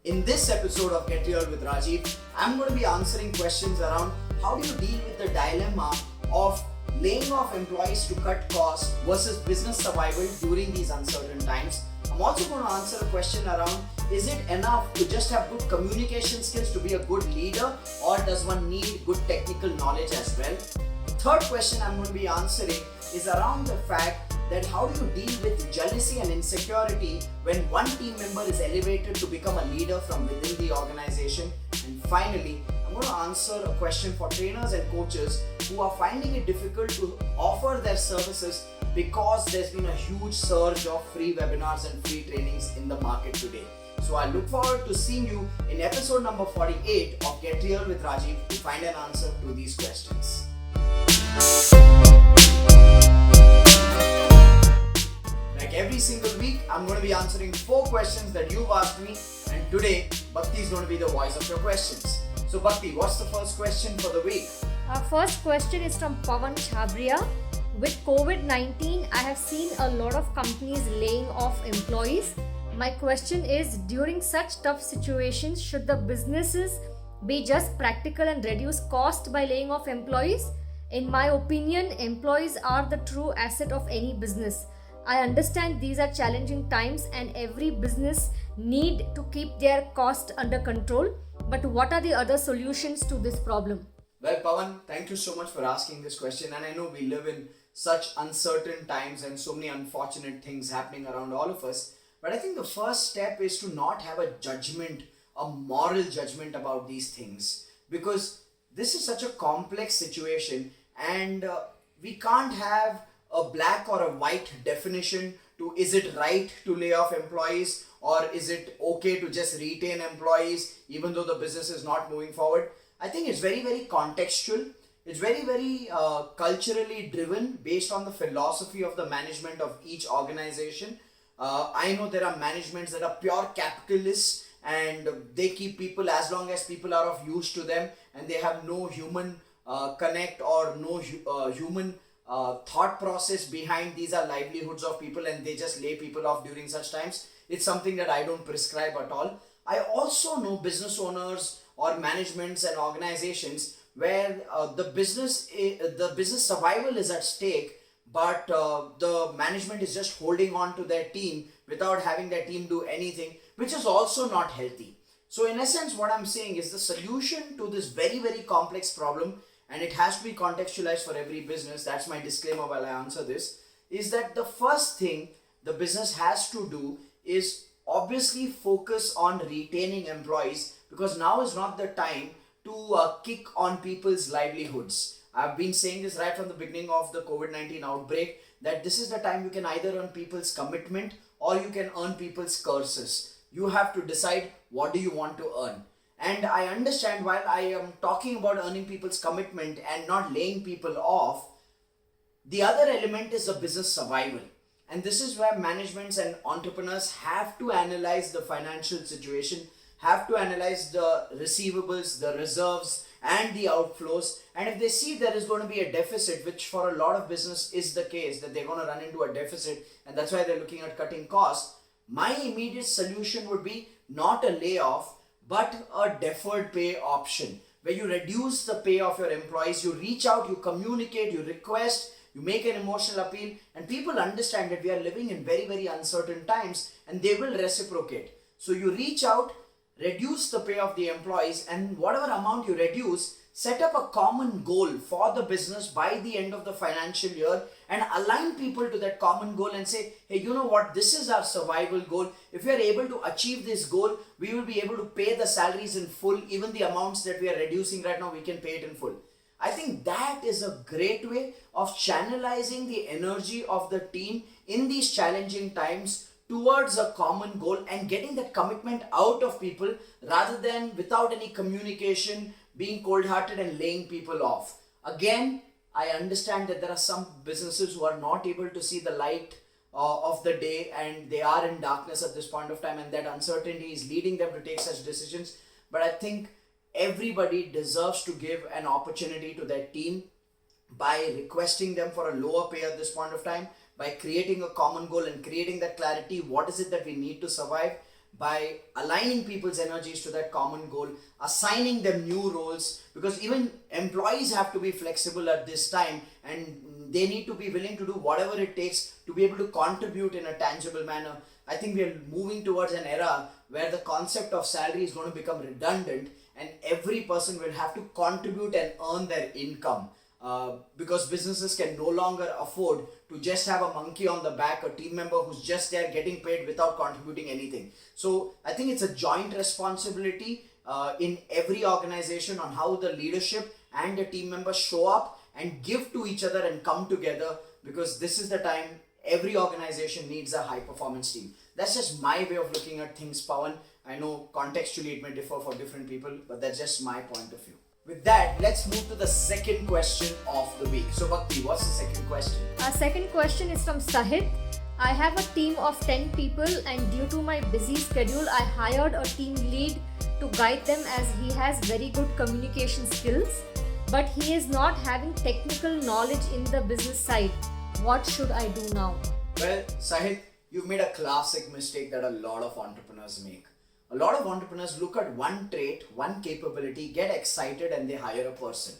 In this episode of Get Real with Rajiv, I'm going to be answering questions around how do you deal with the dilemma of laying off employees to cut costs versus business survival during these uncertain times. I'm also going to answer a question around, is it enough to just have good communication skills to be a good leader, or does one need good technical knowledge as well? The third question I'm going to be answering is around the fact that how do you deal with jealousy and insecurity when one team member is elevated to become a leader from within the organization. And finally, I'm going to answer a question for trainers and coaches who are finding it difficult to offer their services because there's been a huge surge of free webinars and free trainings in the market today. So I look forward to seeing you in episode number 48 of Get Real with Rajiv to find an answer to these questions. Like every single week, I'm going to be answering 4 questions that you've asked me, and today, Bhakti is going to be the voice of your questions. So Bhakti, what's the first question for the week? Our first question is from Pawan Chabria. With COVID-19, I have seen a lot of companies laying off employees. My question is, during such tough situations, should the businesses be just practical and reduce cost by laying off employees? In my opinion, employees are the true asset of any business. I understand these are challenging times and every business need to keep their cost under control. But what are the other solutions to this problem? Well, Pawan, thank you so much for asking this question. And I know we live in such uncertain times and so many unfortunate things happening around all of us. But I think the first step is to not have a judgment, a moral judgment about these things. Because this is such a complex situation, and we can't have a black or a white definition to is it right to lay off employees, or is it okay to just retain employees even though the business is not moving forward. I think it's very, very contextual. It's very, very culturally driven based on the philosophy of the management of each organization. I know there are managements that are pure capitalists and they keep people as long as people are of use to them, and they have no human connect or no human thought process behind. These are livelihoods of people and they just lay people off during such times. It's something that I don't prescribe at all. I also know business owners or managements and organizations where the business survival is at stake, but the management is just holding on to their team without having their team do anything, which is also not healthy. So in essence, what I'm saying is the solution to this very, very complex problem, and it has to be contextualized for every business, that's my disclaimer while I answer this, is that the first thing the business has to do is obviously focus on retaining employees, because now is not the time to kick on people's livelihoods. I've been saying this right from the beginning of the COVID-19 outbreak, that this is the time you can either earn people's commitment or you can earn people's curses. You have to decide what do you want to earn. And I understand, while I am talking about earning people's commitment and not laying people off, the other element is the business survival. And this is where managements and entrepreneurs have to analyze the financial situation, have to analyze the receivables, the reserves, and the outflows. And if they see there is going to be a deficit, which for a lot of business is the case, that they're going to run into a deficit, and that's why they're looking at cutting costs, my immediate solution would be not a layoff, but a deferred pay option, where you reduce the pay of your employees, you reach out, you communicate, you request, you make an emotional appeal, and people understand that we are living in very, very uncertain times and they will reciprocate. So you reach out, reduce the pay of the employees, and whatever amount you reduce, set up a common goal for the business by the end of the financial year and align people to that common goal and say, hey, you know what, this is our survival goal. If we are able to achieve this goal, we will be able to pay the salaries in full. Even the amounts that we are reducing right now, we can pay it in full. I think that is a great way of channelizing the energy of the team in these challenging times towards a common goal and getting that commitment out of people, rather than without any communication, being cold-hearted and laying people off. Again, I understand that there are some businesses who are not able to see the light of the day and they are in darkness at this point of time, and that uncertainty is leading them to take such decisions. But I think everybody deserves to give an opportunity to their team by requesting them for a lower pay at this point of time, by creating a common goal and creating that clarity. What is it that we need to survive? by aligning people's energies to that common goal, assigning them new roles, because even employees have to be flexible at this time and they need to be willing to do whatever it takes to be able to contribute in a tangible manner. I think we are moving towards an era where the concept of salary is going to become redundant and every person will have to contribute and earn their income. Because businesses can no longer afford to just have a monkey on the back, a team member who's just there getting paid without contributing anything. So I think it's a joint responsibility in every organization on how the leadership and the team members show up and give to each other and come together, because this is the time every organization needs a high performance team. That's just my way of looking at things, Pawan. I know contextually it may differ for different people, but that's just my point of view. With that, let's move to the second question of the week. So Bhakti, what's the second question? Our second question is from Sahit. I have a team of 10 people and due to my busy schedule, I hired a team lead to guide them as he has very good communication skills, but he is not having technical knowledge in the business side. What should I do now? Well, Sahit, you've made a classic mistake that a lot of entrepreneurs make. A lot of entrepreneurs look at one trait, one capability, get excited and they hire a person.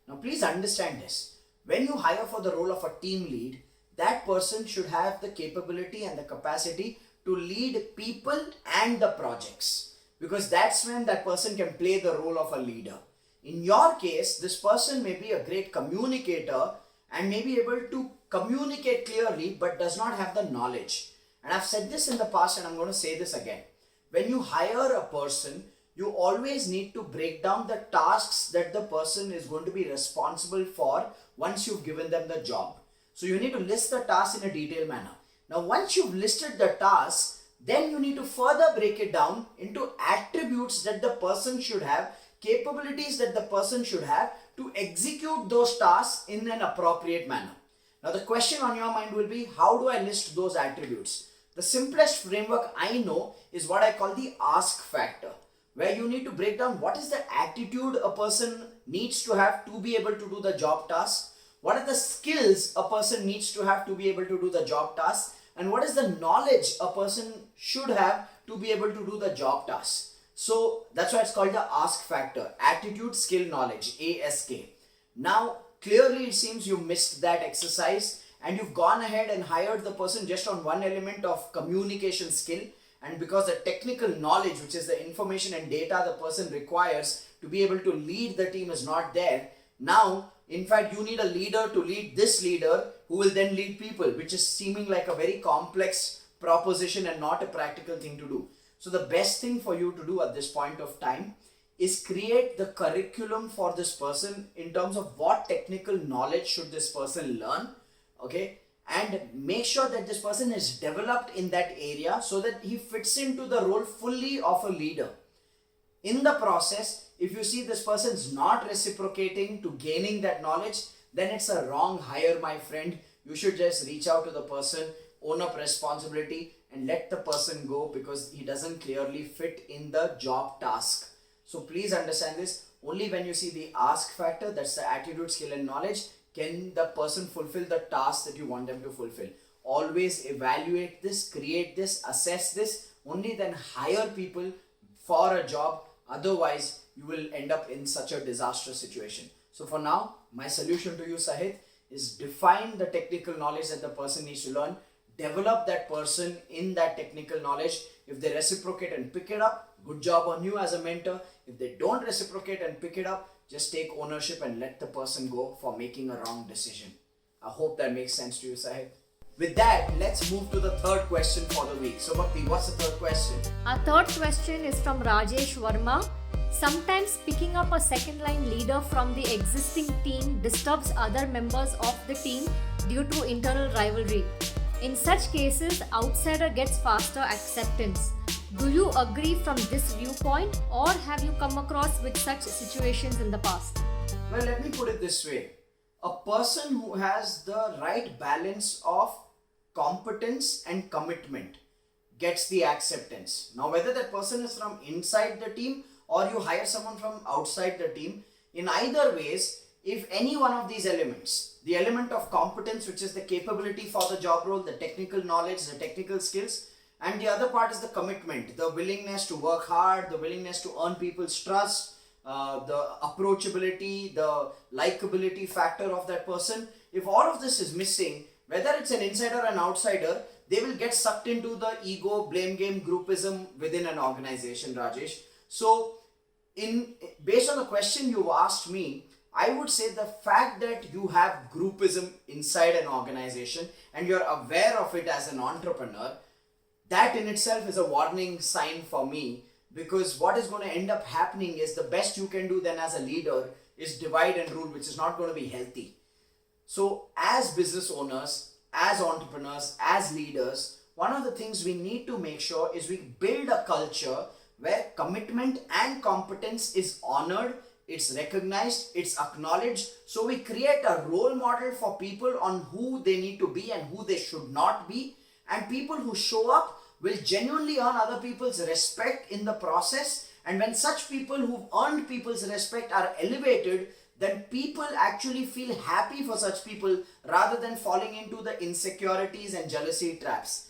Now please understand this. When you hire for the role of a team lead, that person should have the capability and the capacity to lead people and the projects. Because that's when that person can play the role of a leader. In your case, this person may be a great communicator and may be able to communicate clearly but does not have the knowledge. And I've said this in the past and I'm going to say this again. When you hire a person, you always need to break down the tasks that the person is going to be responsible for once you've given them the job. So you need to list the tasks in a detailed manner. Now, once you've listed the tasks, then you need to further break it down into attributes that the person should have, capabilities that the person should have to execute those tasks in an appropriate manner. Now, the question on your mind will be, how do I list those attributes? The simplest framework I know is what I call the ask factor, where you need to break down what is the attitude a person needs to have to be able to do the job task, what are the skills a person needs to have to be able to do the job task, and what is the knowledge a person should have to be able to do the job task. So that's why it's called the ask factor, attitude, skill, knowledge, ASK. Now, clearly it seems you missed that exercise and you've gone ahead and hired the person just on one element of communication skill, and because the technical knowledge, which is the information and data the person requires to be able to lead the team, is not there. Now, in fact, you need a leader to lead this leader who will then lead people, which is seeming like a very complex proposition and not a practical thing to do. So the best thing for you to do at this point of time is create the curriculum for this person in terms of what technical knowledge should this person learn. Okay, and make sure that this person is developed in that area so that he fits into the role fully of a leader. In the process, if you see this person is not reciprocating to gaining that knowledge, then it's a wrong hire, my friend. You should just reach out to the person, own up responsibility and let the person go because he doesn't clearly fit in the job task. So please understand this. Only when you see the ask factor, that's the attitude, skill and knowledge, can the person fulfill the task that you want them to fulfill. Always evaluate this, create this, assess this, only then hire people for a job. Otherwise, you will end up in such a disastrous situation. So for now, my solution to you, Sahit, is define the technical knowledge that the person needs to learn. Develop that person in that technical knowledge. If they reciprocate and pick it up, good job on you as a mentor. If they don't reciprocate and pick it up, just take ownership and let the person go for making a wrong decision. I hope that makes sense to you, Sahit. With that, let's move to the third question for the week. So Bhakti, what's the third question? Our third question is from Rajesh Verma. Sometimes picking up a second line leader from the existing team disturbs other members of the team due to internal rivalry. In such cases, outsider gets faster acceptance. Do you agree from this viewpoint or have you come across with such situations in the past? Well, let me put it this way. A person who has the right balance of competence and commitment gets the acceptance. Now, whether that person is from inside the team or you hire someone from outside the team, in either ways, if any one of these elements, the element of competence, which is the capability for the job role, the technical knowledge, the technical skills, And the other part is the commitment, the willingness to work hard, the willingness to earn people's trust, the approachability, the likability factor of that person. If all of this is missing, whether it's an insider or an outsider, they will get sucked into the ego, blame game, groupism within an organization, Rajesh. So, based on the question you've asked me, I would say the fact that you have groupism inside an organization and you're aware of it as an entrepreneur, that in itself is a warning sign for me, because what is going to end up happening is the best you can do then as a leader is divide and rule, which is not going to be healthy. So as business owners, as entrepreneurs, as leaders, one of the things we need to make sure is we build a culture where commitment and competence is honored, it's recognized, it's acknowledged. So we create a role model for people on who they need to be and who they should not be. And people who show up will genuinely earn other people's respect in the process. And when such people who've earned people's respect are elevated, then people actually feel happy for such people rather than falling into the insecurities and jealousy traps.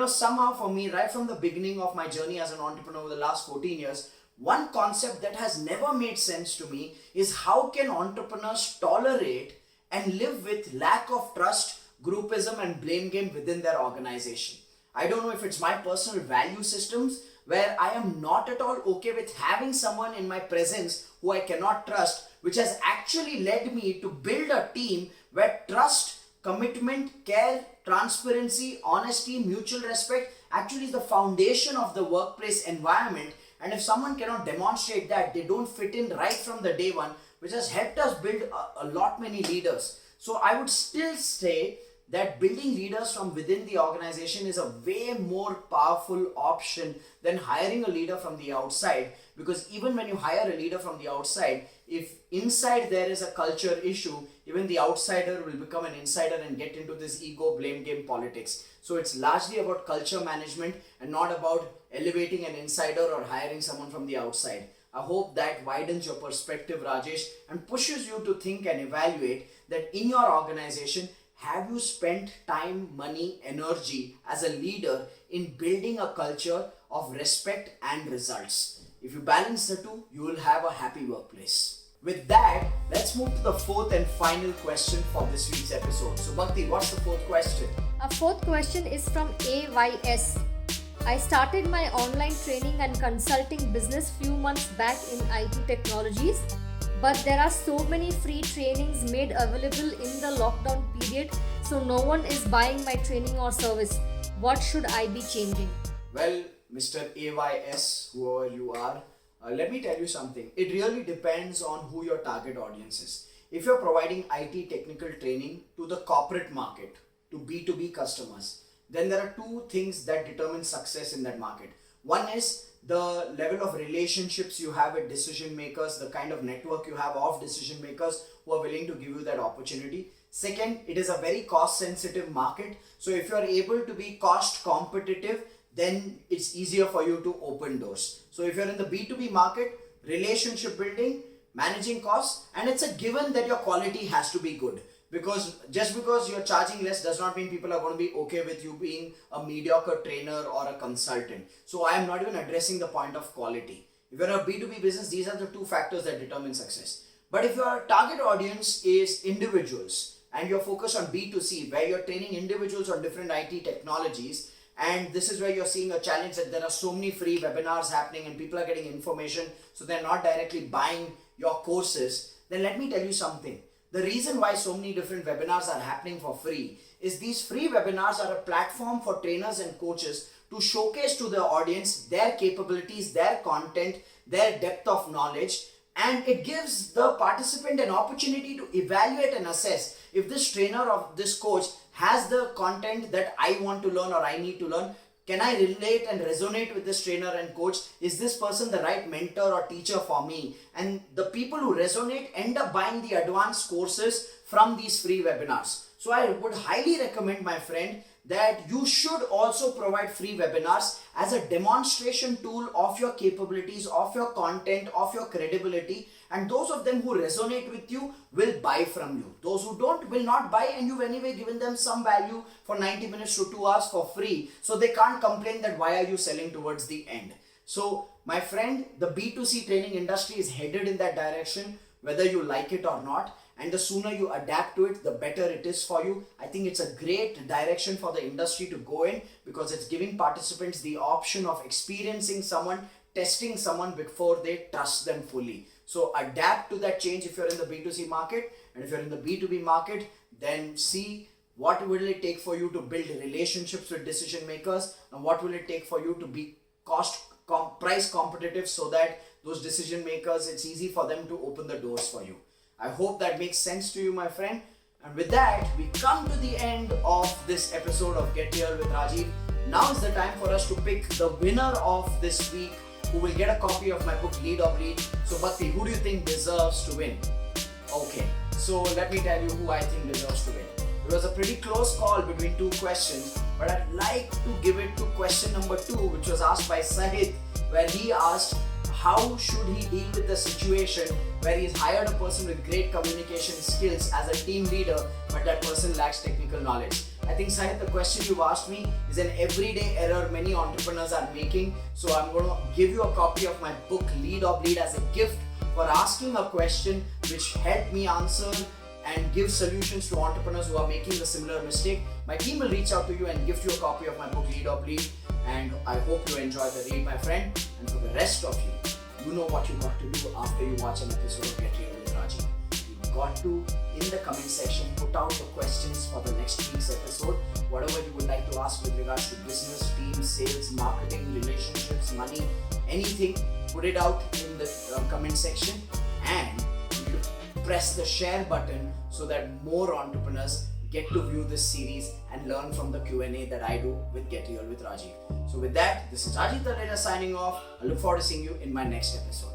Somehow for me, right from the beginning of my journey as an entrepreneur over the last 14 years, one concept that has never made sense to me is how can entrepreneurs tolerate and live with lack of trust, groupism and blame game within their organization. I don't know if it's my personal value systems where I am not at all okay with having someone in my presence who I cannot trust, which has actually led me to build a team where trust, commitment, care, transparency, honesty, mutual respect actually is the foundation of the workplace environment. And if someone cannot demonstrate that, they don't fit in right from the day one, which has helped us build a lot many leaders. So I would still say that building leaders from within the organization is a way more powerful option than hiring a leader from the outside. Because even when you hire a leader from the outside, if inside there is a culture issue, even the outsider will become an insider and get into this ego blame game politics. So it's largely about culture management and not about elevating an insider or hiring someone from the outside. I hope that widens your perspective, Rajesh, and pushes you to think and evaluate that in your organization, have you spent time, money, energy as a leader in building a culture of respect and results? If you balance the two, you will have a happy workplace. With that, let's move to the fourth and final question for this week's episode. So Bhakti, what's the fourth question? Our fourth question is from AYS. I started my online training and consulting business few months back in IT technologies, but there are so many free trainings made available in the lockdown period, so no one is buying my training or service. What should I be changing? Well, Mr. AYS, whoever you are, let me tell you something. It really depends on who your target audience is. If you're providing IT technical training to the corporate market, to B2B customers, then there are two things that determine success in that market. One is the level of relationships you have with decision makers, the kind of network you have of decision makers who are willing to give you that opportunity. Second, it is a very cost sensitive market. So if you are able to be cost competitive, then it's easier for you to open doors. So if you're in the B2B market, relationship building, managing costs, and it's a given that your quality has to be good. Because just because you're charging less does not mean people are going to be okay with you being a mediocre trainer or a consultant. So I am not even addressing the point of quality. If you're a B2B business, these are the two factors that determine success. But if your target audience is individuals and you're focused on B2C, where you're training individuals on different IT technologies, and this is where you're seeing a challenge that there are so many free webinars happening and people are getting information, so they're not directly buying your courses, then let me tell you something. The reason why so many different webinars are happening for free is these free webinars are a platform for trainers and coaches to showcase to the audience their capabilities, their content, their depth of knowledge, and it gives the participant an opportunity to evaluate and assess if this trainer or this coach has the content that I want to learn or I need to learn. Can I relate and resonate with this trainer and coach? Is this person the right mentor or teacher for me? And the people who resonate end up buying the advanced courses from these free webinars. So I would highly recommend, my friend, that you should also provide free webinars as a demonstration tool of your capabilities, of your content, of your credibility, and those of them who resonate with you will buy from you. Those who don't will not buy, and you've anyway given them some value for 90 minutes to 2 hours for free, so they can't complain that why are you selling towards the end. So my friend, the B2C training industry is headed in that direction, whether you like it or not. And the sooner you adapt to it, the better it is for you. I think it's a great direction for the industry to go in, because it's giving participants the option of experiencing someone, testing someone before they trust them fully. So adapt to that change if you're in the B2C market, and if you're in the B2B market, then see what will it take for you to build relationships with decision makers, and what will it take for you to be price competitive, so that those decision makers, it's easy for them to open the doors for you. I hope that makes sense to you, my friend. And with that, we come to the end of this episode of Get Real with Rajiv. Now is the time for us to pick the winner of this week, who will get a copy of my book Lead or Bleed. So Bhakti, who do you think deserves to win? Okay, so let me tell you who I think deserves to win. It was a pretty close call between two questions, but I'd like to give it to question number 2, which was asked by Sahit, where he asked, how should he deal with the situation where he's hired a person with great communication skills as a team leader, but that person lacks technical knowledge? I think, Sahit, the question you've asked me is an everyday error many entrepreneurs are making. So I'm going to give you a copy of my book Lead or Bleed as a gift for asking a question which helped me answer and give solutions to entrepreneurs who are making a similar mistake. My team will reach out to you and gift you a copy of my book Lead or Bleed. And I hope you enjoy the read, my friend. And for the rest of you, you know what you got to do after you watch an episode of Get Real with Rajiv. You got to, in the comment section, put out the questions for the next week's episode. Whatever you would like to ask with regards to business, team, sales, marketing, relationships, money, anything, put it out in the comment section, and press the share button so that more entrepreneurs get to view this series and learn from the Q&A that I do with Get Real with Rajiv. So with that, this is Rajiv Talreja signing off. I look forward to seeing you in my next episode.